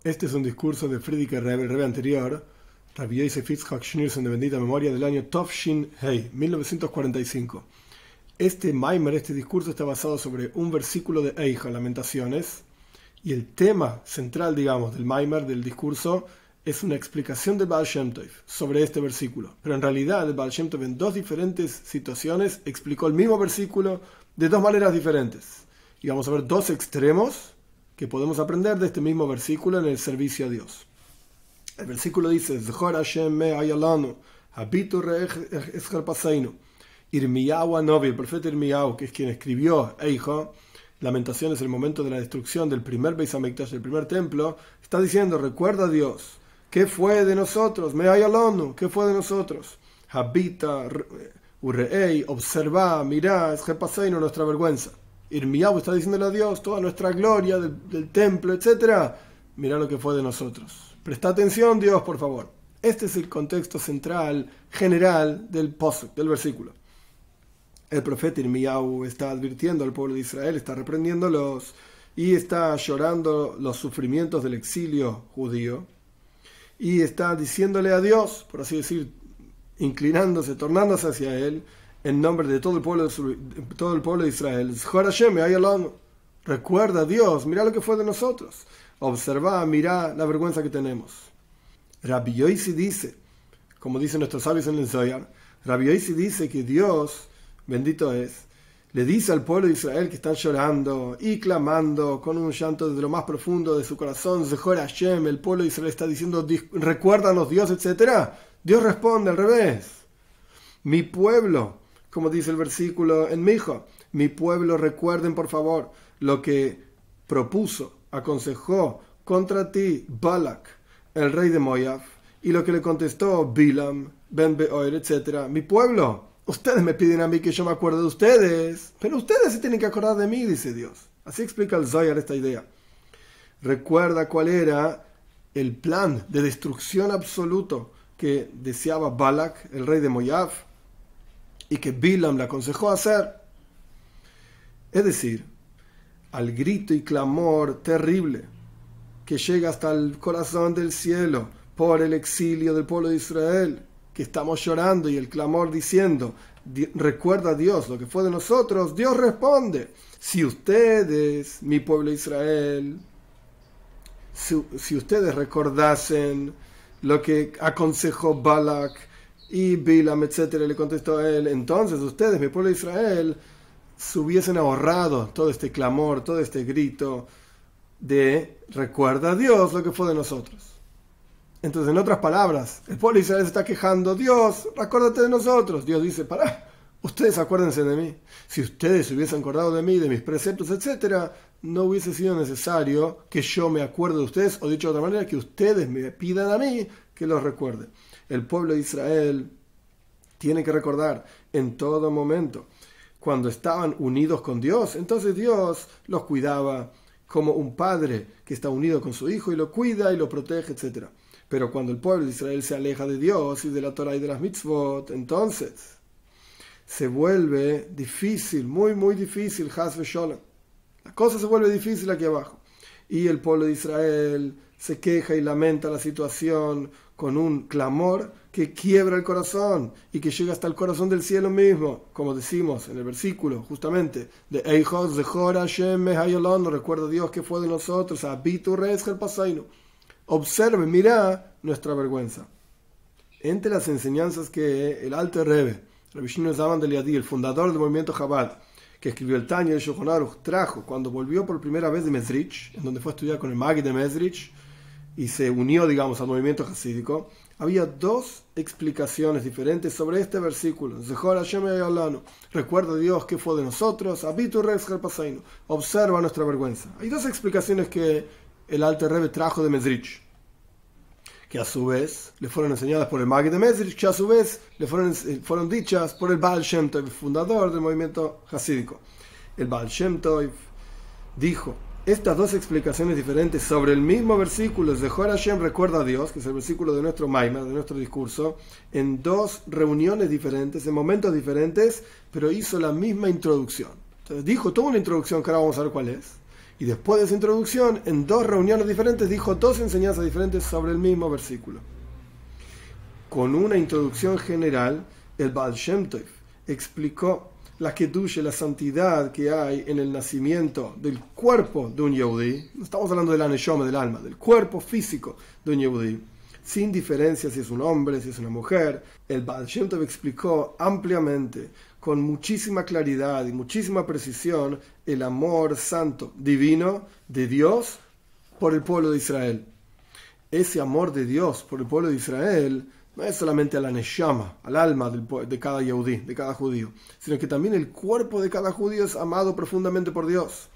Este es un discurso de Friedrich Rebbe, el Rebbe anterior, Rabbi Yosef Yitzhak Schneerson de bendita memoria, del año Tovshin Hei, 1945. Este Maimer, este discurso, está basado sobre un versículo de Eicha, Lamentaciones, y el tema central, digamos, del Maimer, del discurso, es una explicación del Baal Shem Tov sobre este versículo. Pero en realidad el Baal Shem Tov en dos diferentes situaciones explicó el mismo versículo de dos maneras diferentes. Y vamos a ver dos extremos que podemos aprender de este mismo versículo en el servicio a Dios. El versículo dice: Zechor Hashem me hayalanu, habitu re'ech eschar paseinu. Irmiyahu Anovi, el profeta Irmiyahu, que es quien escribió Eicha, Lamentaciones, en el momento de la destrucción del primer Beis Hamikdash, del primer templo, está diciendo: recuerda a Dios, ¿qué fue de nosotros? Me hayalanu, ¿qué fue de nosotros? Habita, urei, observa, mirá, eschar paseinu, nuestra vergüenza. Irmiyahu está diciéndole a Dios toda nuestra gloria del templo, etc. Mirá lo que fue de nosotros. Presta atención, Dios, por favor. Este es el contexto central, general del posuk, del versículo. El profeta Irmiyahu está advirtiendo al pueblo de Israel, está reprendiéndolos y está llorando los sufrimientos del exilio judío. Y está diciéndole a Dios, por así decir, inclinándose, tornándose hacia él, en nombre de todo el pueblo de Israel. Recuerda a Dios, mira lo que fue de nosotros. Observa, mira la vergüenza que tenemos. Rabbi Yossi dice, como dicen nuestros sabios en el Zohar, Rabbi Yossi dice que Dios, bendito es, le dice al pueblo de Israel que están llorando y clamando con un llanto desde lo más profundo de su corazón. Zechor Hashem, el pueblo de Israel está diciendo: recuérdanos, Dios, etc. Dios responde al revés. Mi pueblo, como dice el versículo en Mijo, mi pueblo, recuerden por favor lo que propuso, aconsejó contra ti Balak, el rey de Moab, y lo que le contestó Bilam, Ben Beor, etc. Mi pueblo, ustedes me piden a mí que yo me acuerde de ustedes, pero ustedes se tienen que acordar de mí, dice Dios. Así explica el Zohar esta idea. Recuerda cuál era el plan de destrucción absoluto que deseaba Balak, el rey de Moab, y que Bilam le aconsejó hacer. Es decir, al grito y clamor terrible que llega hasta el corazón del cielo por el exilio del pueblo de Israel, que estamos llorando, y el clamor diciendo: recuerda a Dios lo que fue de nosotros. Dios responde: si ustedes, mi pueblo de Israel, si ustedes recordasen lo que aconsejó Balak y Bilam, etcétera, le contestó a él, entonces ustedes, mi pueblo de Israel, se hubiesen ahorrado todo este clamor, todo este grito de recuerda a Dios lo que fue de nosotros. Entonces, en otras palabras, el pueblo de Israel se está quejando: Dios, acuérdate de nosotros. Dios dice: pará, ustedes acuérdense de mí. Si ustedes se hubiesen acordado de mí, de mis preceptos, etcétera, no hubiese sido necesario que yo me acuerde de ustedes, o dicho de otra manera, que ustedes me pidan a mí que los recuerde. El pueblo de Israel tiene que recordar en todo momento. Cuando estaban unidos con Dios, entonces Dios los cuidaba como un padre que está unido con su hijo y lo cuida y lo protege, etc. Pero cuando el pueblo de Israel se aleja de Dios y de la Torah y de las mitzvot, entonces se vuelve difícil, muy, muy difícil, Has v'Sholem. La cosa se vuelve difícil aquí abajo. Y el pueblo de Israel se queja y lamenta la situación con un clamor que quiebra el corazón y que llega hasta el corazón del cielo mismo, como decimos en el versículo justamente de Eichos Zechor Hashem me hayalanu, recuerda Dios que fue de nosotros, Habitu re'ech paseinu. Observe, mirá nuestra vergüenza. Entre las enseñanzas que el Alter Rebbe, Rabbi Shimon Zalman de Liadi, el fundador del movimiento Chabad, que escribió el Tanya y el Shulchan Aruch, trajo cuando volvió por primera vez de Mezrich, en donde fue a estudiar con el Maggid de Mezrich y se unió, digamos, al movimiento hasídico, había dos explicaciones diferentes sobre este versículo. Zechor Hashem hayalanu, recuerda Dios que fue de nosotros, Habitu re'ech paseinu, observa nuestra vergüenza. Hay dos explicaciones que el Alter Rebbe trajo de Mezrich, que a su vez le fueron enseñadas por el Maggid de Mezrich, que a su vez le fueron dichas por el Baal Shem Tov, fundador del movimiento hasídico. El Baal Shem Tov dijo estas dos explicaciones diferentes sobre el mismo versículo, Zechor Hashem, recuerda a Dios, que es el versículo de nuestro Maimer, de nuestro discurso, en dos reuniones diferentes, en momentos diferentes, pero hizo la misma introducción. Entonces dijo toda una introducción que ahora vamos a ver cuál es, Y después de esa introducción, en 2 reuniones diferentes, dijo 2 enseñanzas diferentes sobre el mismo versículo. Con una introducción general, el Baal Shem Tov explicó la kedusha, la santidad que hay en el nacimiento del cuerpo de un Yehudí. No estamos hablando de la neshama, del alma, del cuerpo físico de un Yehudí, sin diferencia si es un hombre, si es una mujer. El Baal Shem Tov explicó ampliamente, con muchísima claridad y muchísima precisión, el amor santo, divino de Dios por el pueblo de Israel. Ese amor de Dios por el pueblo de Israel no es solamente a la neshama, al alma de cada yehudí, de cada judío, sino que también el cuerpo de cada judío es amado profundamente por Dios.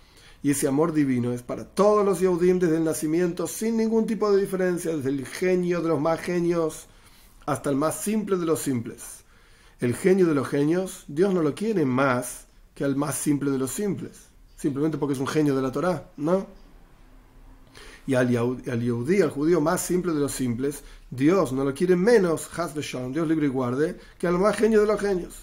Y ese amor divino es para todos los yehudim desde el nacimiento, sin ningún tipo de diferencia, desde el genio de los más genios hasta el más simple de los simples. El genio de los genios, Dios no lo quiere más que al más simple de los simples, simplemente porque es un genio de la Torá, ¿no? Y al yehudí, al judío más simple de los simples, Dios no lo quiere menos, Haz v'Shalom, Dios libre y guarde, que al más genio de los genios.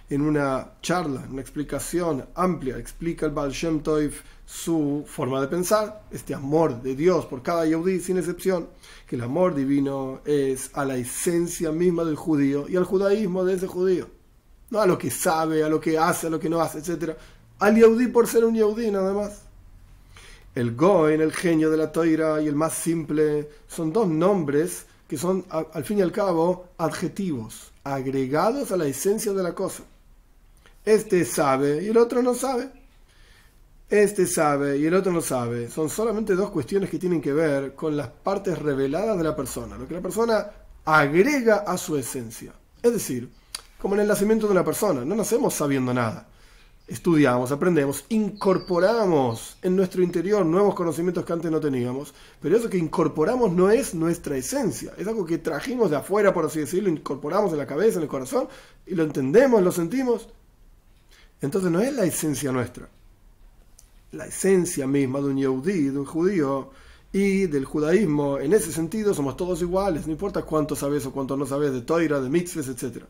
En una charla, una explicación amplia, explica el Baal Shem Tov su forma de pensar, este amor de Dios por cada yehudí sin excepción, que el amor divino es a la esencia misma del judío y al judaísmo de ese judío, no a lo que sabe, a lo que hace, a lo que no hace, etc. Al yehudí por ser un yehudí nada más. El Goen, el genio de la Toira, y el más simple son 2 nombres que son, al fin y al cabo, adjetivos, agregados a la esencia de la cosa. Este sabe y el otro no sabe. Este sabe y el otro no sabe. Son solamente 2 cuestiones que tienen que ver con las partes reveladas de la persona, lo que la persona agrega a su esencia. Es decir, como en el nacimiento de una persona, no nacemos sabiendo nada. Estudiamos, aprendemos, incorporamos en nuestro interior nuevos conocimientos que antes no teníamos, pero eso que incorporamos no es nuestra esencia, es algo que trajimos de afuera, por así decirlo, incorporamos en la cabeza, en el corazón, y lo entendemos, lo sentimos. Entonces no es la esencia nuestra. La esencia misma de un yehudí, de un judío, y del judaísmo, en ese sentido somos todos iguales, no importa cuánto sabes o cuánto no sabes de Toira, de mitzvahs, etc.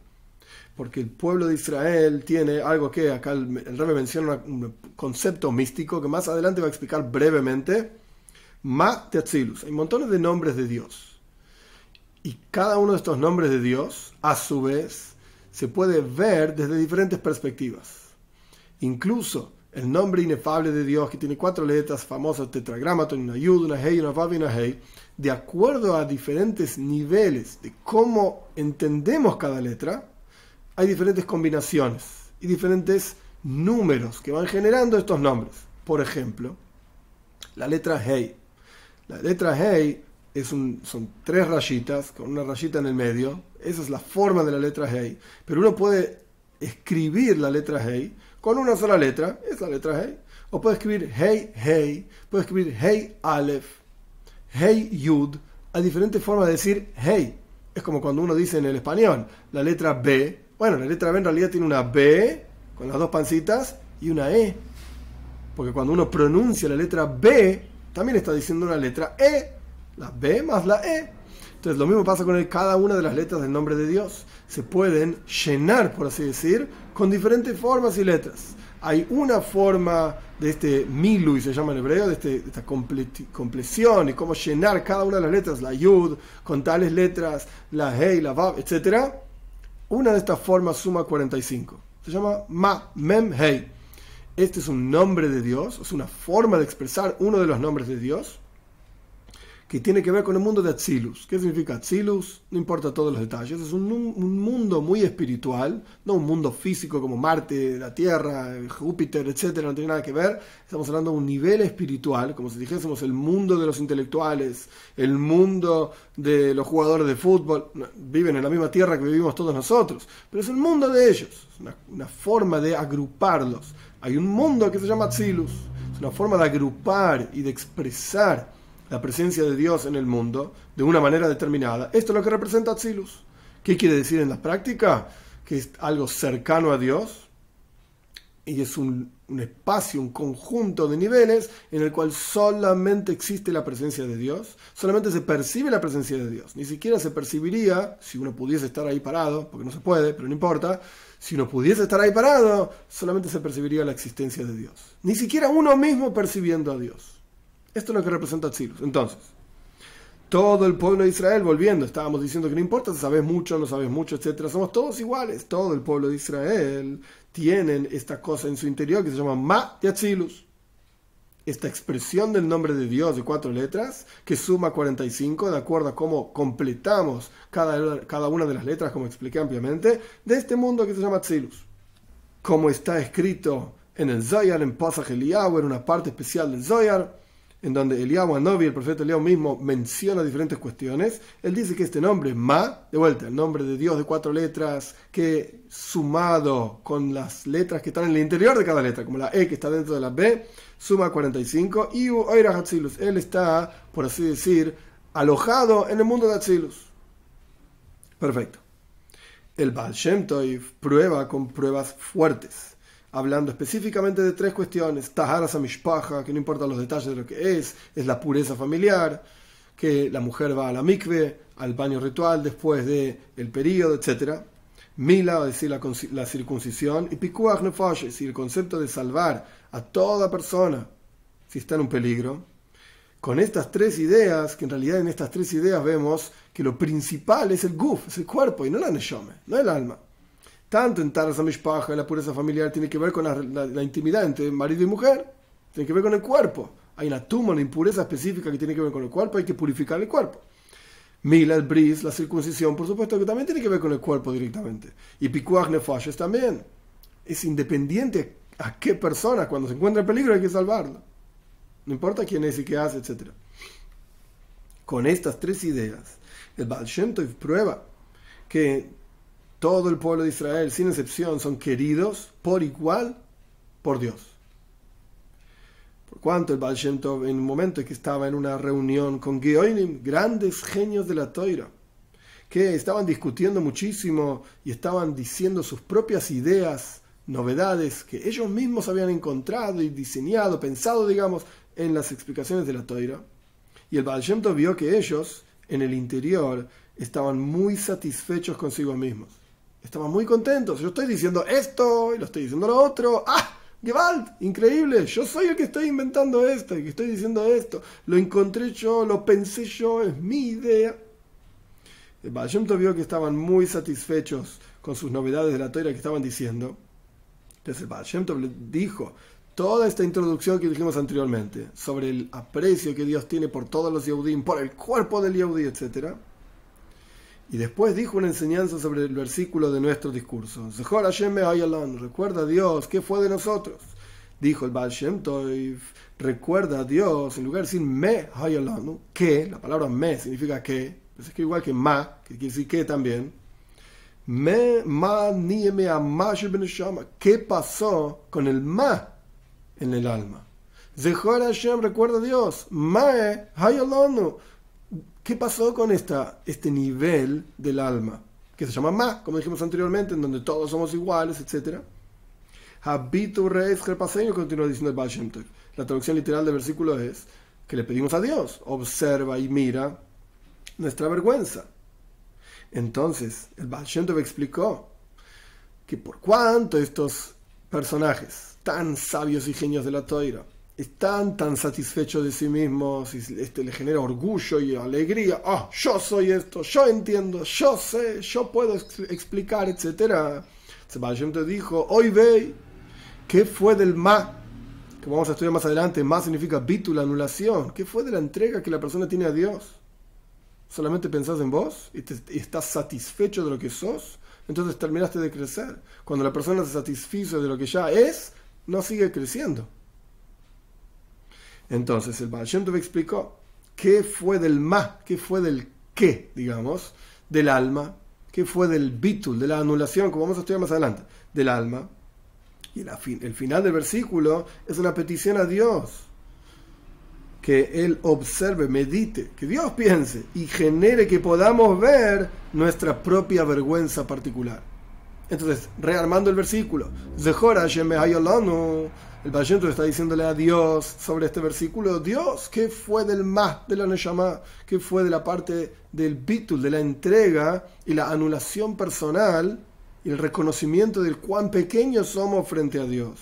Porque el pueblo de Israel tiene algo que acá el Rebbe menciona, un concepto místico que más adelante va a explicar brevemente. Ma Teatzilus. Hay montones de nombres de Dios. Y cada uno de estos nombres de Dios, a su vez, se puede ver desde diferentes perspectivas. Incluso el nombre inefable de Dios, que tiene 4 letras, famoso tetragramaton, una yud, una hei, una vav y una hei, de acuerdo a diferentes niveles de cómo entendemos cada letra, hay diferentes combinaciones y diferentes números que van generando estos nombres. Por ejemplo, la letra Hei. La letra Hei son 3 rayitas con una rayita en el medio. Esa es la forma de la letra Hei. Pero uno puede escribir la letra Hei con una sola letra. Es la letra Hei. O puede escribir Hei, Hei. Puede escribir Hei, Aleph. Hei, Yud. Hay diferentes formas de decir Hei. Es como cuando uno dice en el español la letra B. Bueno, la letra B en realidad tiene una B con las 2 pancitas y una E. Porque cuando uno pronuncia la letra B, también está diciendo una letra E. La B más la E. Entonces lo mismo pasa con cada una de las letras del nombre de Dios. Se pueden llenar, por así decir, con diferentes formas y letras. Hay una forma de este milui, se llama en hebreo, de esta compleción y cómo llenar cada una de las letras, la yud, con tales letras, la hei, la vav, etc. Una de estas formas suma 45. Se llama Ma, Mem, Hei. Este es un nombre de Dios, es una forma de expresar uno de los nombres de Dios que tiene que ver con el mundo de Atzilus. ¿Qué significa Atzilus? No importa todos los detalles. Es un mundo muy espiritual, no un mundo físico como Marte, la Tierra, Júpiter, etc. No tiene nada que ver. Estamos hablando de un nivel espiritual, como si dijésemos el mundo de los intelectuales, el mundo de los jugadores de fútbol. Viven en la misma tierra que vivimos todos nosotros, pero es el mundo de ellos. Es una forma de agruparlos. Hay un mundo que se llama Atzilus. Es una forma de agrupar y de expresar la presencia de Dios en el mundo de una manera determinada. Esto es lo que representa Atzilus. ¿Qué quiere decir en la práctica? Que es algo cercano a Dios y es un espacio, un conjunto de niveles en el cual solamente existe la presencia de Dios, solamente se percibe la presencia de Dios. Ni siquiera se percibiría, si uno pudiese estar ahí parado, porque no se puede, pero no importa, Si uno pudiese estar ahí parado, solamente se percibiría la existencia de Dios. Ni siquiera uno mismo percibiendo a Dios. Esto es lo que representa Atzilus. Entonces, todo el pueblo de Israel, volviendo, estábamos diciendo que no importa si sabes mucho, no sabes mucho, etc. Somos todos iguales. Todo el pueblo de Israel tienen esta cosa en su interior que se llama Ma de Atzilus. Esta expresión del nombre de Dios de 4 letras, que suma 45, de acuerdo a cómo completamos cada una de las letras, como expliqué ampliamente, de este mundo que se llama Atzilus. Como está escrito en el Zohar, en Pasaj Eliyahu, en una parte especial del Zohar, en donde Eliyahu Hanovi, el profeta Eliyahu mismo, menciona diferentes cuestiones. Él dice que este nombre, Ma, de vuelta, el nombre de Dios de 4 letras, que sumado con las letras que están en el interior de cada letra, como la E que está dentro de la B, suma 45, y Oirach Atzilus, él está, por así decir, alojado en el mundo de Atzilus. Perfecto. El Baal Shem Tov prueba con pruebas fuertes, hablando específicamente de 3 cuestiones. Taharas HaMishpacha, que no importa los detalles de lo que es la pureza familiar, que la mujer va a la mikve, al baño ritual después del período, etc. Mila, es decir, la circuncisión, y Pikuach Nefesh, es decir, el concepto de salvar a toda persona si está en un peligro. Con estas 3 ideas, que en realidad en estas 3 ideas vemos que lo principal es el guf, es el cuerpo, y no la neshome, no el alma. Tanto en Taharas HaMishpacha, la pureza familiar, tiene que ver con la intimidad entre marido y mujer, tiene que ver con el cuerpo. Hay una tumba, una impureza específica que tiene que ver con el cuerpo, hay que purificar el cuerpo. Mila, el bris, la circuncisión, por supuesto que también tiene que ver con el cuerpo directamente. Y Pikuach Nefesh también. Es independiente a qué persona, cuando se encuentra en peligro hay que salvarlo. No importa quién es y qué hace, etc. Con estas 3 ideas, el Baal Shem Tov prueba que todo el pueblo de Israel, sin excepción, son queridos por igual por Dios. Por cuanto el Baal Shem Tov, en un momento en que estaba en una reunión con Geonim, grandes genios de la Toira, que estaban discutiendo muchísimo y estaban diciendo sus propias ideas, novedades que ellos mismos habían encontrado y diseñado, pensado, digamos, en las explicaciones de la Toira. Y el Baal Shem Tov vio que ellos, en el interior, estaban muy satisfechos consigo mismos. Estaban muy contentos. Yo estoy diciendo esto y lo estoy diciendo lo otro. ¡Ah! Gewalt, increíble, yo soy el que estoy inventando esto, el que estoy diciendo esto, lo encontré yo, lo pensé yo, es mi idea. El Baal Shem Tov vio que estaban muy satisfechos con sus novedades de la Torah que estaban diciendo. Entonces el Baal Shem Tov le dijo toda esta introducción que dijimos anteriormente sobre el aprecio que Dios tiene por todos los Yehudim, por el cuerpo del Yehudí, etc. Y después dijo una enseñanza sobre el versículo de nuestro discurso. Zechor Hashem me'hayalan, recuerda a Dios, ¿qué fue de nosotros? Dijo el Baal Shem Tov, recuerda a Dios, en lugar de decir me'hayalan, que, la palabra me significa que, pues es que igual que ma, que quiere decir que también, ¿qué pasó con el ma en el alma? Zechor Hashem, recuerda a Dios, me'hayalan, ¿qué pasó con este nivel del alma? Que se llama Ma, como dijimos anteriormente, en donde todos somos iguales, etc. Habitu reis gerpaseño, continúa diciendo el Baal Shem Tov. La traducción literal del versículo es que le pedimos a Dios, observa y mira nuestra vergüenza. Entonces, el Baal Shem Tov explicó que por cuanto estos personajes tan sabios y genios de la Toira están tan satisfechos de sí mismos y le genera orgullo y alegría, yo soy esto, yo entiendo, yo sé, yo puedo explicar, etc. Baal Shem Tov dijo, hoy ve, ¿qué fue del ma? Que vamos a estudiar más adelante. Ma significa bitul, anulación. ¿Qué fue de la entrega que la persona tiene a Dios? ¿Solamente pensás en vos y estás satisfecho de lo que sos? Entonces terminaste de crecer. Cuando la persona se satisfizo de lo que ya es, no sigue creciendo. Entonces el Baal Shem Tov explicó qué fue del ma, qué fue del qué, digamos, del alma, qué fue del bitul, de la anulación, como vamos a estudiar más adelante, del alma. Y el final del versículo es una petición a Dios, que Él observe, medite, que Dios piense y genere que podamos ver nuestra propia vergüenza particular. Entonces, rearmando el versículo, Zechor Hashem me'hayalanu, el Baal Shem Tov está diciéndole a Dios sobre este versículo, Dios, ¿qué fue del ma, de la neshama? ¿Qué fue de la parte del bitul, de la entrega y la anulación personal y el reconocimiento de cuán pequeños somos frente a Dios.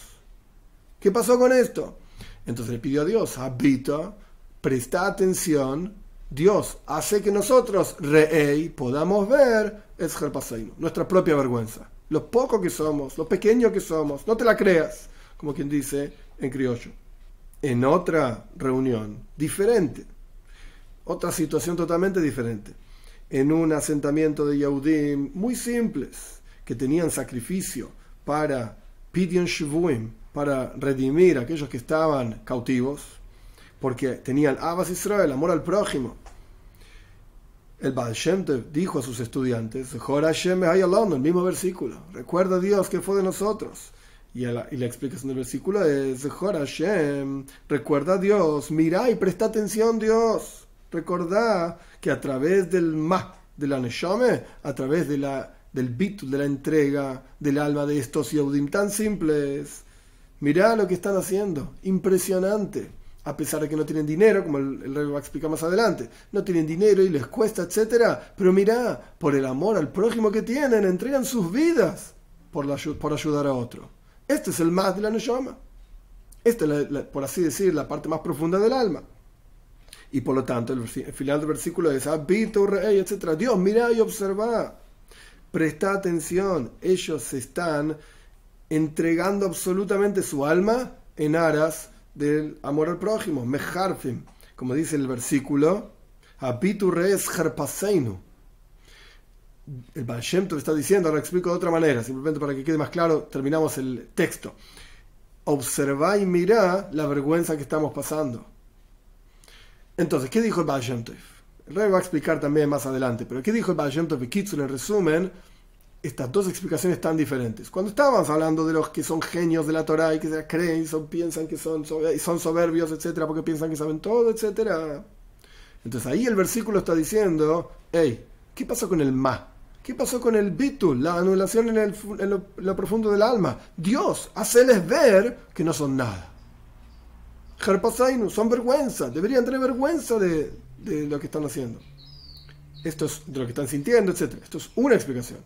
¿Qué pasó con esto? Entonces le pidió a Dios, habita, presta atención, Dios hace que nosotros, re'ei, podamos ver es Harpaseinu, nuestra propia vergüenza. Lo poco que somos, lo pequeño que somos, no te la creas, como quien dice en criollo. En otra reunión diferente, otra situación totalmente diferente, en un asentamiento de Yehudim muy simples, que tenían sacrificio para Pidyon Shvuim, para redimir a aquellos que estaban cautivos, porque tenían Ahavas Israel, amor al prójimo. El Baal Shem Tov dijo a sus estudiantes, Zechor Hashem hayalonu, el mismo versículo, recuerda a Dios que fue de nosotros. Y la explicación del versículo es, Zechor Hashem, recuerda a Dios, mirá y presta atención Dios. Recordá que a través del de la neshame, a través del bitul, de la entrega del alma de estos Yehudim tan simples, mirá lo que están haciendo, impresionante. A pesar de que no tienen dinero, como el rey va a explicar más adelante, no tienen dinero y les cuesta, etcétera. Pero mirá, por el amor al prójimo que tienen, entregan sus vidas por ayudar a otro. Este es el más de la neshama. Esta es, por así decir, la parte más profunda del alma. Y por lo tanto, el final del versículo es, habita, rey, etcétera. Dios, mirá y observa. Presta atención. Ellos se están entregando absolutamente su alma en aras del amor al prójimo, mejarfim, como dice el versículo, habitu rees harpaseinu. El Baal Shem Tov está diciendo, ahora explico de otra manera, simplemente para que quede más claro, terminamos el texto. Observá y mirá la vergüenza que estamos pasando. Entonces, ¿qué dijo el Baal Shem Tov? El rey va a explicar también más adelante, pero ¿qué dijo el Baal Shem Tov? En resumen, estas dos explicaciones tan diferentes. Cuando estábamos hablando de los que son genios de la Torá y que se creen, piensan que son soberbios, etcétera, porque piensan que saben todo, etcétera. Entonces ahí el versículo está diciendo, hey, ¿qué pasó con el ma? ¿Qué pasó con el bitul, la anulación en lo profundo del alma? Dios, haceles ver que no son nada. Harpasainu, son vergüenza, deberían tener vergüenza de lo que están haciendo. Esto es de lo que están sintiendo, etcétera. Esto es una explicación.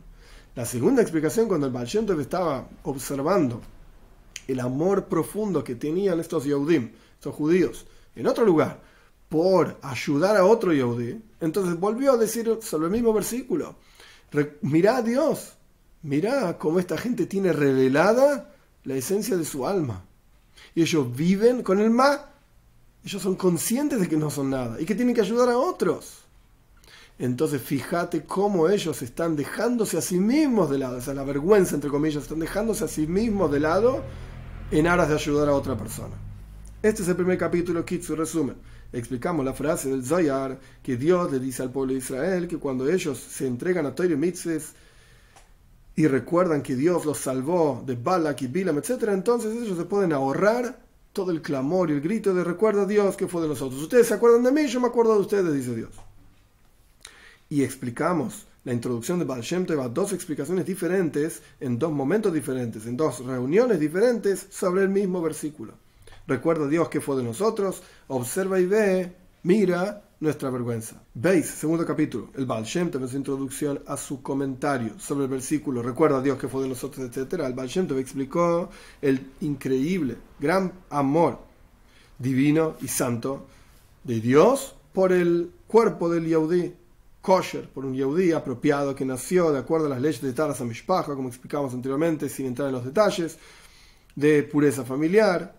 La segunda explicación, cuando el Baal Shem Tov estaba observando el amor profundo que tenían estos Yehudim, estos judíos, en otro lugar, por ayudar a otro Yehudí, entonces volvió a decir sobre el mismo versículo, mirá a Dios, mirá cómo esta gente tiene revelada la esencia de su alma. Y ellos viven con el ma, ellos son conscientes de que no son nada y que tienen que ayudar a otros. Entonces fíjate cómo ellos están dejándose a sí mismos de lado, esa es la vergüenza entre comillas, están dejándose a sí mismos de lado en aras de ayudar a otra persona. Este es el primer capítulo, Kitsu resumen. Explicamos la frase del Zohar que Dios le dice al pueblo de Israel que cuando ellos se entregan a Torah y Mitzvahs y recuerdan que Dios los salvó de Balak y Bilam, etc., entonces ellos se pueden ahorrar todo el clamor y el grito de recuerda a Dios que fue de nosotros. Ustedes se acuerdan de mí, yo me acuerdo de ustedes, dice Dios. Y explicamos la introducción de Baal Shem Tov a dos explicaciones diferentes, en dos momentos diferentes, en dos reuniones diferentes, sobre el mismo versículo. Recuerda a Dios que fue de nosotros, observa y ve, mira nuestra vergüenza. Veis, segundo capítulo, el Baal Shem Tov en su introducción a su comentario sobre el versículo, recuerda a Dios que fue de nosotros, etc. El Baal Shem Tov explicó el increíble, gran amor divino y santo de Dios por el cuerpo del Yehudí, kosher, por un Yehudí apropiado que nació de acuerdo a las leyes de Taras HaMishpacha, como explicamos anteriormente, sin entrar en los detalles, de pureza familiar,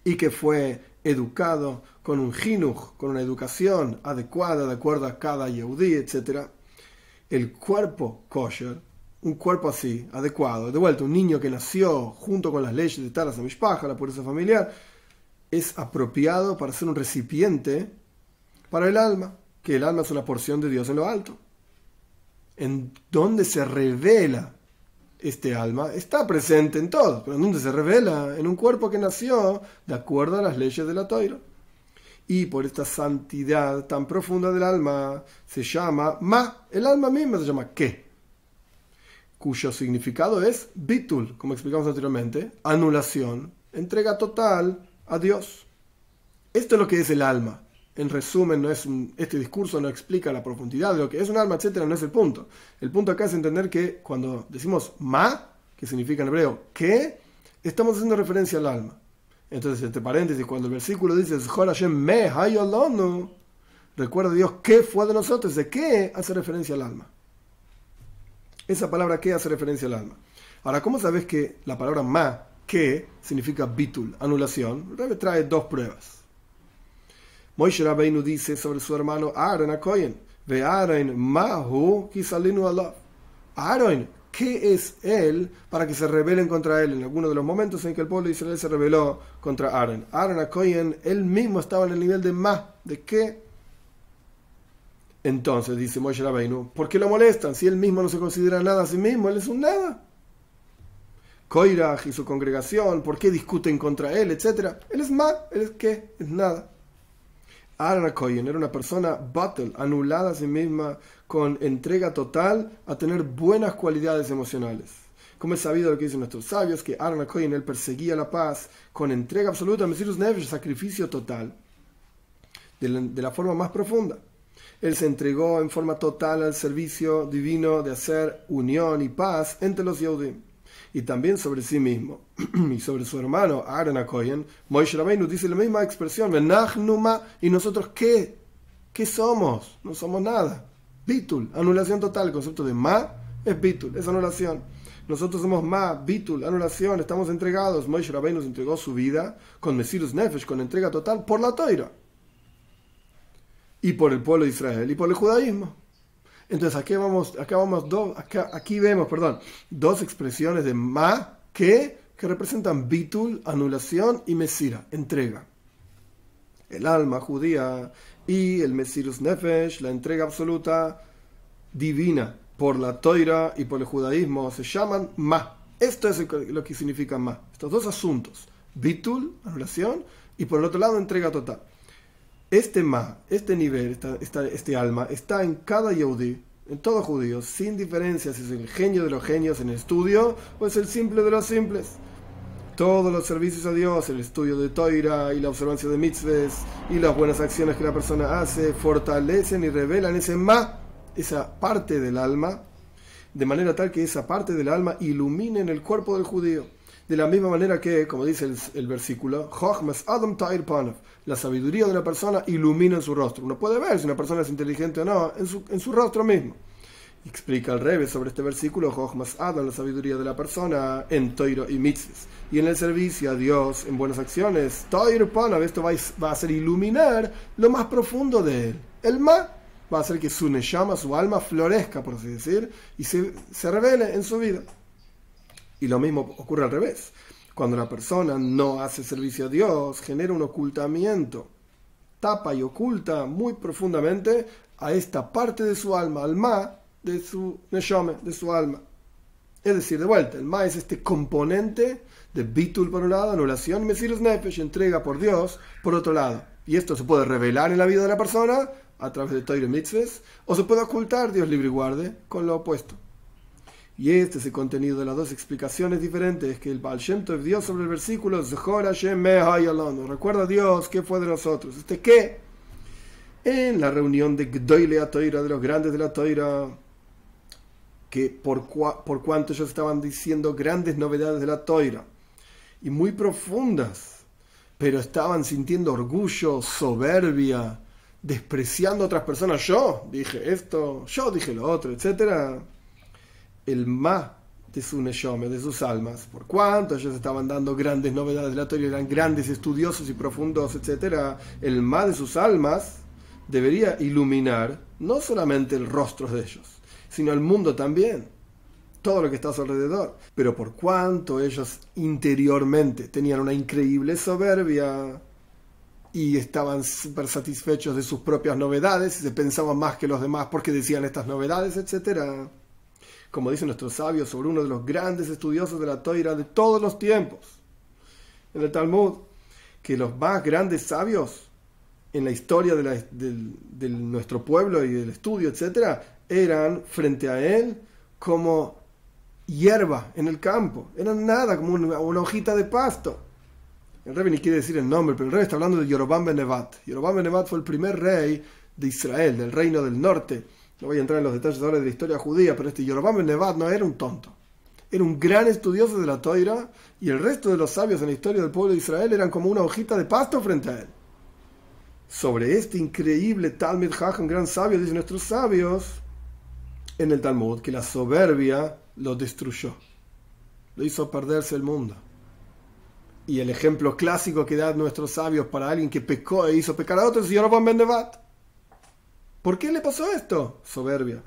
y que fue educado con un jinuj, con una educación adecuada de acuerdo a cada Yehudí, etc. El cuerpo kosher, un cuerpo así, adecuado, de vuelta, un niño que nació junto con las leyes de Taras HaMishpacha, la pureza familiar, es apropiado para ser un recipiente para el alma, que el alma es una porción de Dios en lo alto. En donde se revela este alma, está presente en todo, pero en donde se revela, en un cuerpo que nació de acuerdo a las leyes de la Torá. Y por esta santidad tan profunda del alma, se llama ma, el alma misma se llama ke, cuyo significado es bitul, como explicamos anteriormente, anulación, entrega total a Dios. Esto es lo que es el alma En resumen, este discurso no explica la profundidad de lo que es un alma, etcétera, no es el punto. El punto acá es entender que cuando decimos ma, que significa en hebreo que, estamos haciendo referencia al alma. Entonces, entre paréntesis, cuando el versículo dice Zchor Hashem me hayolonu, recuerda Dios qué fue de nosotros, de qué hace referencia al alma. Esa palabra que hace referencia al alma. Ahora, ¿cómo sabes que la palabra ma, que, significa bitul, anulación? El Rebbe trae dos pruebas. Moshe Rabbeinu dice sobre su hermano Aaron a Cohen, ve Aaron mahu kisalinu alav. Aaron, ¿qué es él para que se rebelen contra él? En alguno de los momentos en que el pueblo de Israel se rebeló contra Aaron. Aaron a Cohen, él mismo estaba en el nivel de ma, ¿de qué? Entonces dice Moshe Rabbeinu, ¿por qué lo molestan? Si él mismo no se considera nada a sí mismo, él es un nada. Koirach y su congregación, ¿por qué discuten contra él, etcétera? Él es ma, él es qué, es nada. Aaron Cohen era una persona battle, anulada a sí misma, con entrega total a tener buenas cualidades emocionales. Como es sabido lo que dicen nuestros sabios, que Aaron Cohen, él perseguía la paz con entrega absoluta, Mesirus Nefesh, sacrificio total, de la forma más profunda. Él se entregó en forma total al servicio divino de hacer unión y paz entre los Yehudim. Y también sobre sí mismo y sobre su hermano Aaron Cohen, Moshe Rabbeinu dice la misma expresión, ¿y nosotros qué? ¿Qué somos? No somos nada. Bitul, anulación total. El concepto de ma es bitul, es anulación. Nosotros somos ma, bitul, anulación, estamos entregados. Moshe Rabbeinu se entregó su vida con Mesirus Nefesh, con entrega total por la Toira y por el pueblo de Israel y por el judaísmo. Entonces aquí vemos dos expresiones de ma, que representan bitul, anulación, y mesira, entrega. El alma judía y el mesirus nefesh, la entrega absoluta divina por la toira y por el judaísmo, se llaman ma. Esto es lo que significa ma. Estos dos asuntos, bitul, anulación, y por el otro lado, entrega total. Este ma, este nivel, este alma, está en cada Yehudí, en todo judío, sin diferencia si es el genio de los genios en el estudio o es el simple de los simples. Todos los servicios a Dios, el estudio de Toira y la observancia de mitzvahs y las buenas acciones que la persona hace, fortalecen y revelan ese ma, esa parte del alma, de manera tal que esa parte del alma ilumine en el cuerpo del judío. De la misma manera que, como dice el versículo, la sabiduría de una persona ilumina en su rostro. Uno puede ver si una persona es inteligente o no en su rostro mismo. Explica al Rebbe sobre este versículo, la sabiduría de la persona en Toiro y mitzvahs. Y en el servicio a Dios, en buenas acciones, esto va a hacer iluminar lo más profundo de él. El ma va a hacer que su neshama, su alma, florezca, por así decir, y se revele en su vida. Y lo mismo ocurre al revés. Cuando la persona no hace servicio a Dios, genera un ocultamiento, tapa y oculta muy profundamente a esta parte de su alma, al ma, de su neshome, de su alma. Es decir, de vuelta, el ma es este componente de bitul por un lado, anulación, mesirus nefesh, entrega por Dios, por otro lado. Y esto se puede revelar en la vida de la persona a través de Torah y mitzvahs, o se puede ocultar, Dios libre y guarde, con lo opuesto. Y este es el contenido de las dos explicaciones diferentes que el Baal Shem Tov dio sobre el versículo Zchor Hashem me hayolonu. Recuerda Dios qué fue de nosotros. ¿Qué? En la reunión de Gdoilei HaTorah, de los grandes de la Torah, que por cuanto ellos estaban diciendo grandes novedades de la Torah y muy profundas, pero estaban sintiendo orgullo, soberbia, despreciando a otras personas. Yo dije esto, yo dije lo otro, etcétera. El ma de su neshome, de sus almas, por cuanto ellos estaban dando grandes novedades de la Torah, eran grandes estudiosos y profundos, etcétera, el ma de sus almas debería iluminar no solamente el rostro de ellos, sino el mundo también, todo lo que está a su alrededor. Pero por cuanto ellos interiormente tenían una increíble soberbia y estaban súper satisfechos de sus propias novedades y se pensaban más que los demás porque decían estas novedades, etcétera. Como dicen nuestros sabios sobre uno de los grandes estudiosos de la Torah de todos los tiempos, en el Talmud, que los más grandes sabios en la historia de nuestro pueblo y del estudio, etc., eran frente a él como hierba en el campo, eran nada, como una hojita de pasto. el Rebbe ni quiere decir el nombre, pero el Rebbe está hablando de Yorobam ben Nevat. Yorobam ben Nevat fue el primer rey de Israel, del reino del norte. No voy a entrar en los detalles ahora de la historia judía, pero este Yorobam ben Nevat no era un tonto. Era un gran estudioso de la Toira, y el resto de los sabios en la historia del pueblo de Israel eran como una hojita de pasto frente a él. Sobre este increíble Talmid Chacham, gran sabio, dicen nuestros sabios en el Talmud, que la soberbia lo destruyó, lo hizo perderse el mundo. Y el ejemplo clásico que dan nuestros sabios para alguien que pecó e hizo pecar a otros es Yorobam ben Nevat. ¿Por qué le pasó esto? Soberbia.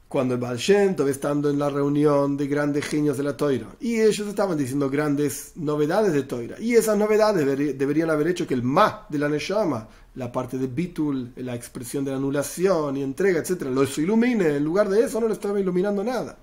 Cuando el Baal Shem Tov, estando en la reunión de grandes genios de la Toira, y ellos estaban diciendo grandes novedades de Toira, y esas novedades deberían haber hecho que el Ma de la Neshama, la parte de Bitul, la expresión de la anulación y entrega, etcétera, los ilumine. En lugar de eso no lo estaba iluminando nada.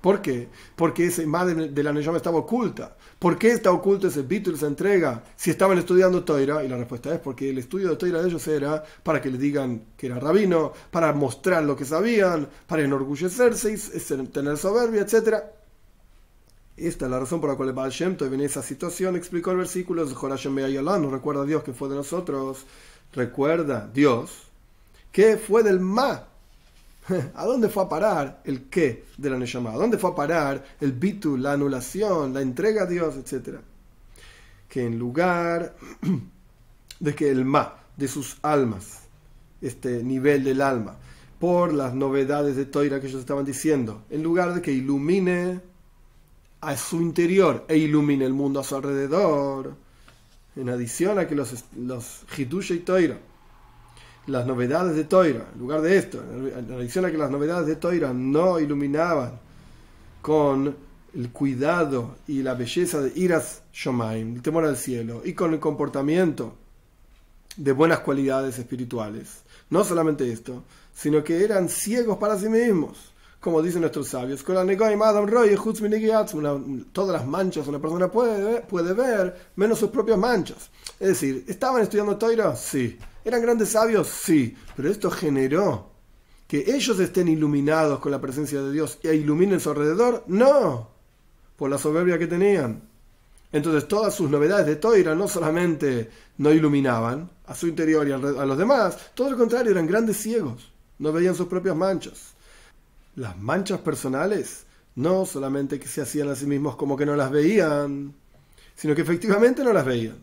¿Por qué? Porque ese Ma de la Neshama estaba oculta. ¿Por qué está oculto ese Bitul, esa entrega, si estaban estudiando Toira? Y la respuesta es porque el estudio de Toira de ellos era para que les digan que era rabino, para mostrar lo que sabían, para enorgullecerse y tener soberbia, etc. Esta es la razón por la cual el Baal Shem Tov en esa situación explicó el versículo de Zechor Hashem be'ayalanu, recuerda a Dios que fue de nosotros, recuerda Dios que fue del Ma. ¿A dónde fue a parar el qué de la Neshama? ¿A dónde fue a parar el bitul, la anulación, la entrega a Dios, etcétera? Que en lugar de que el ma de sus almas, este nivel del alma, por las novedades de Toira que ellos estaban diciendo, en lugar de que ilumine a su interior e ilumine el mundo a su alrededor, en adición a que los Hidush y Toira, las novedades de Toira, en lugar de esto, en adición a que las novedades de Toira no iluminaban con el cuidado y la belleza de Iras Shomaim, el temor al cielo, y con el comportamiento de buenas cualidades espirituales, no solamente esto, sino que eran ciegos para sí mismos, como dicen nuestros sabios, todas las manchas una persona puede ver, menos sus propias manchas. Es decir, ¿estaban estudiando Toira? Sí. ¿Eran grandes sabios? Sí. Pero esto generó que ellos estén iluminados con la presencia de Dios e iluminen su alrededor. No, por la soberbia que tenían. Entonces todas sus novedades de Toira no solamente no iluminaban a su interior y a los demás, todo lo contrario, eran grandes ciegos, no veían sus propias manchas. Las manchas personales no solamente que se hacían a sí mismos como que no las veían, sino que efectivamente no las veían,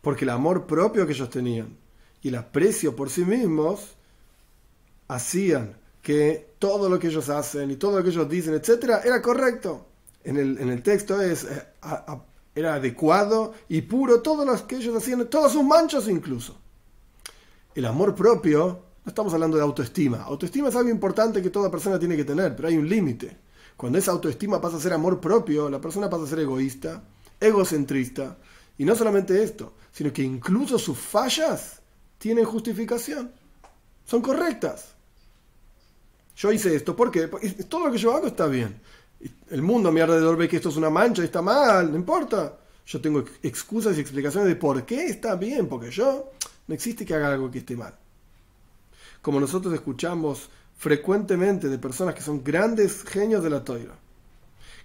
porque el amor propio que ellos tenían y el aprecio por sí mismos hacían que todo lo que ellos hacen y todo lo que ellos dicen, etcétera, era correcto. En el texto era adecuado y puro todo lo que ellos hacían, todas sus manchas incluso. El amor propio, no estamos hablando de autoestima. Autoestima es algo importante que toda persona tiene que tener, pero hay un límite. Cuando esa autoestima pasa a ser amor propio, la persona pasa a ser egoísta, egocentrista. Y no solamente esto, sino que incluso sus fallas tienen justificación. Son correctas. Yo hice esto, ¿por qué? Porque todo lo que yo hago está bien. El mundo a mi alrededor ve que esto es una mancha y está mal, no importa. Yo tengo excusas y explicaciones de por qué está bien, porque yo no existe que haga algo que esté mal. Como nosotros escuchamos frecuentemente de personas que son grandes genios de la Toira,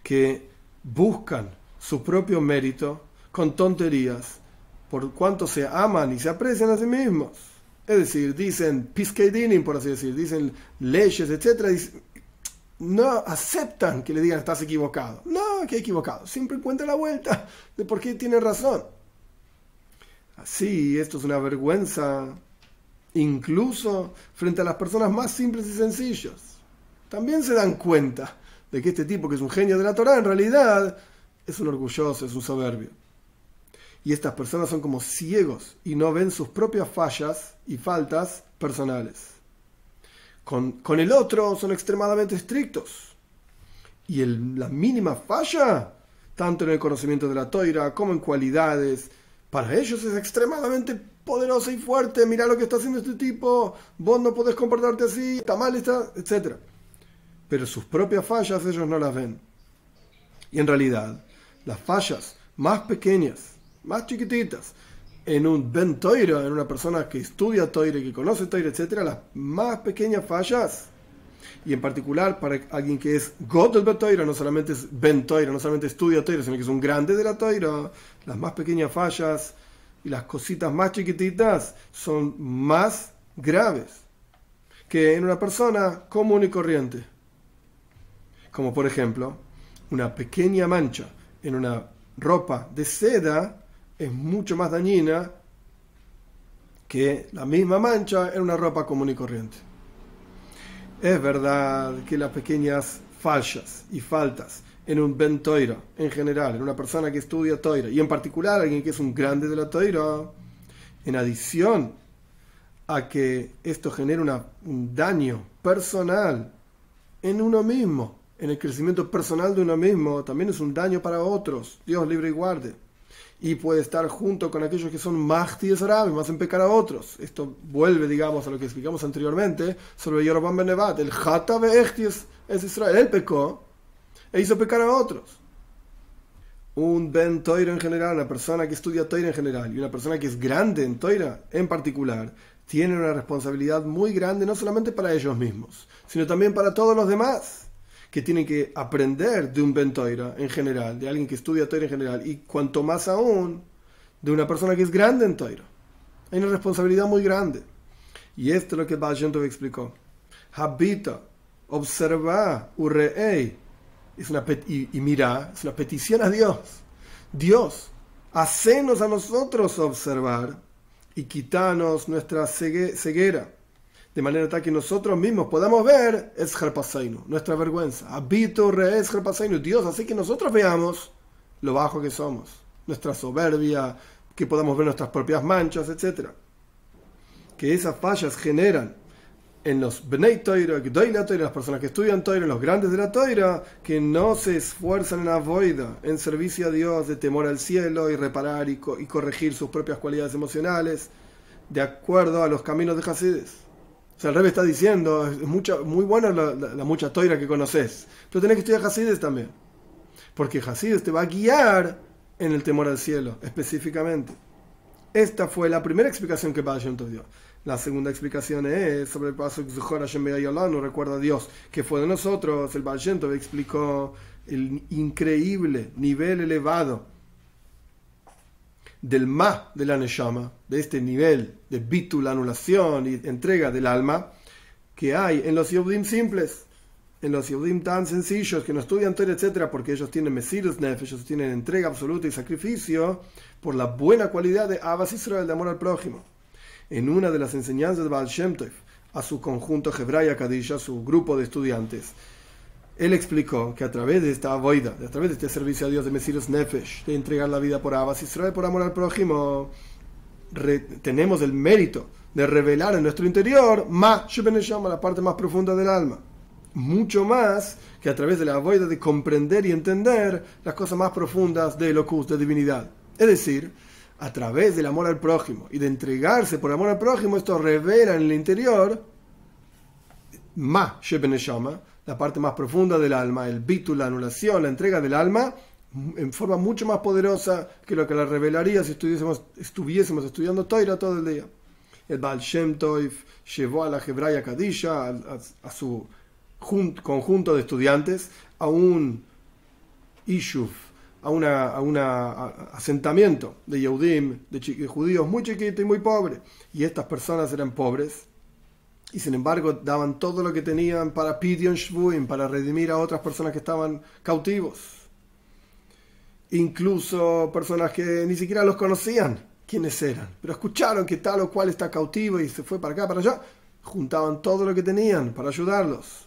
que buscan su propio mérito con tonterías, por cuanto se aman y se aprecian a sí mismos. Es decir, dicen piskeidinim, por así decir, dicen leyes, etc. No aceptan que le digan estás equivocado. No, que equivocado. Siempre encuentra la vuelta de por qué tiene razón. Así, esto es una vergüenza, incluso frente a las personas más simples y sencillas. También se dan cuenta de que este tipo, que es un genio de la Torá, en realidad es un orgulloso, es un soberbio. Y estas personas son como ciegos y no ven sus propias fallas y faltas personales. Con el otro son extremadamente estrictos. Y la mínima falla, tanto en el conocimiento de la Toira como en cualidades, para ellos es extremadamente poderosa y fuerte. Mirá lo que está haciendo este tipo, vos no podés comportarte así, está mal, etc. Pero sus propias fallas ellos no las ven. Y en realidad, las fallas más pequeñas, más chiquititas, en un Ben Toira, en una persona que estudia Toira, que conoce Toira, etc., las más pequeñas fallas Y en particular para alguien que es Godel Betoira, no solamente es Ben Toira, no solamente estudia Toira, sino que es un grande de la Toira, las más pequeñas fallas y las cositas más chiquititas son más graves que en una persona común y corriente. Como por ejemplo, una pequeña mancha en una ropa de seda es mucho más dañina que la misma mancha en una ropa común y corriente. Es verdad que las pequeñas fallas y faltas en un Ben Toira, en general, en una persona que estudia Toira, y en particular alguien que es un grande de la Toira, en adición a que esto genera un daño personal en uno mismo, en el crecimiento personal de uno mismo, también es un daño para otros, Dios libre y guarde. Y puede estar junto con aquellos que son mahtis árabes, más en pecar a otros. Esto vuelve, digamos, a lo que explicamos anteriormente sobre Yeroboam ben Nebat. El Jata ve'echti es Israel. Él pecó e hizo pecar a otros. Un Ben Toira en general, una persona que estudia Toira en general, y una persona que es grande en Toira en particular, tienen una responsabilidad muy grande, no solamente para ellos mismos, sino también para todos los demás, que tienen que aprender de un Ben Toira en general, de alguien que estudia Toira en general, y cuanto más aún de una persona que es grande en Toira. Hay una responsabilidad muy grande. Y esto es lo que Baal Shem Tov explicó. Habita, observa, urreei, y mira, es una petición a Dios. Dios, hacenos a nosotros observar y quitanos nuestra ceguera, de manera tal que nosotros mismos podamos ver es Harpasainu, nuestra vergüenza. Habito re es Harpasainu, Dios, así que nosotros veamos lo bajo que somos, nuestra soberbia, que podamos ver nuestras propias manchas, etc. Que esas fallas generan en los Bnei Toira, las personas que estudian Toira, los grandes de la Toira, que no se esfuerzan en avoida, en servicio a Dios, de temor al cielo y reparar y corregir sus propias cualidades emocionales, de acuerdo a los caminos de Hasides. O sea, el Rebbe está diciendo, es muy buena la mucha Toira que conoces, pero tenés que estudiar Hasides también, porque Hasides te va a guiar en el temor al cielo, específicamente. Esta fue la primera explicación que Baal Shem Tov dio. La segunda explicación es sobre el paso que Zuhor Hashem Be'ayolanu, recuerda a Dios, que fue de nosotros. El Baal Shem Tov explicó el increíble nivel elevado del Ma de la Neshama, de este nivel de bitul, anulación y entrega del alma, que hay en los Yehudim simples, en los Yehudim tan sencillos que no estudian Torah, etc., porque ellos tienen Mesirus Nefesh, ellos tienen entrega absoluta y sacrificio por la buena cualidad de Ahavas Israel, de amor al prójimo. En una de las enseñanzas de Baal Shem Tov a su conjunto Hebraya Kadisha, su grupo de estudiantes, él explicó que a través de esta avoida, a través de este servicio a Dios de Mesirus Nefesh, de entregar la vida por Ahavas Israel, por amor al prójimo, tenemos el mérito de revelar en nuestro interior Ma Sheben Neshama, la parte más profunda del alma. Mucho más que a través de la avoida de comprender y entender las cosas más profundas de Elokus, de divinidad. Es decir, a través del amor al prójimo y de entregarse por amor al prójimo, esto revela en el interior Ma Sheben Neshama, la parte más profunda del alma, el bitul, la anulación, la entrega del alma, en forma mucho más poderosa que lo que la revelaría si estuviésemos estudiando Torah todo el día. El Baal Shem Tov llevó a la Hebraya Kadisha, a su conjunto de estudiantes, a un Ishuv, a un asentamiento de Yehudim, de judíos muy chiquito y muy pobre. Y estas personas eran pobres y sin embargo daban todo lo que tenían para Pidyon Shvuim, para redimir a otras personas que estaban cautivos. Incluso personas que ni siquiera los conocían quiénes eran, pero escucharon que tal o cual está cautivo y se fue para acá, para allá, juntaban todo lo que tenían para ayudarlos,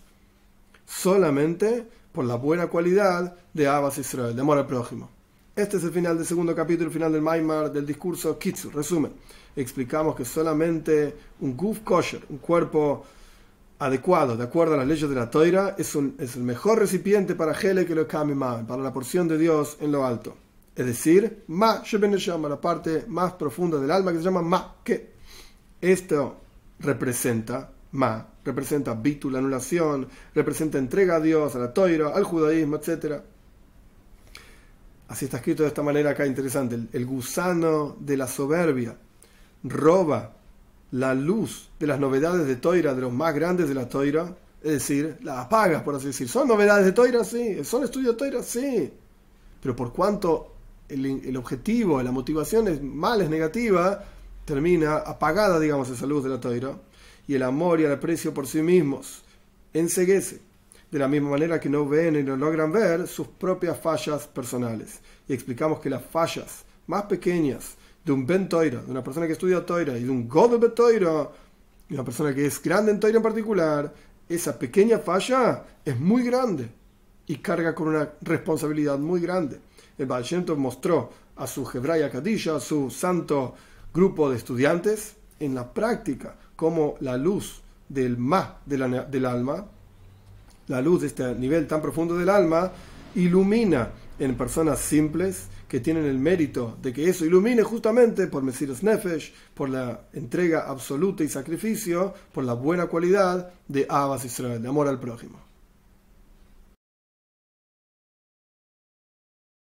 solamente por la buena cualidad de Ahavas Israel, de amor al prójimo. Este es el final del segundo capítulo, el final del Maimar, del discurso Kitzur. Resumen, explicamos que solamente un guf kosher, un cuerpo adecuado, de acuerdo a las leyes de la Toira, es el mejor recipiente para Helek Elokam Imam, para la porción de Dios en lo alto. Es decir, Ma Sheben Neshama, la parte más profunda del alma que se llama Ma, que esto representa Ma, representa bitul, la anulación, representa entrega a Dios, a la Toira, al judaísmo, etc. Así está escrito de esta manera acá, interesante. El gusano de la soberbia roba la luz de las novedades de Toira, de los más grandes de la Toira, es decir, las apagas, por así decir. ¿Son novedades de Toira? Sí. ¿Son estudios de Toira? Sí. Pero por cuanto el objetivo, la motivación es mal, es negativa, termina apagada, digamos, esa luz de la Toira, y el amor y el aprecio por sí mismos enceguece, de la misma manera que no ven y no logran ver sus propias fallas personales. Y explicamos que las fallas más pequeñas de un Ben Toira, de una persona que estudia Toira, y de un Godel Ben Toira, una persona que es grande en Toira en particular, esa pequeña falla es muy grande y carga con una responsabilidad muy grande. El Baal Shem Tov mostró a su Hebraya Kadisha, a su santo grupo de estudiantes, en la práctica, cómo la luz del del alma, la luz de este nivel tan profundo del alma, ilumina en personas simples que tienen el mérito de que eso ilumine justamente por Mesiras Nefesh, por la entrega absoluta y sacrificio, por la buena cualidad de Ahavas Israel, de amor al prójimo.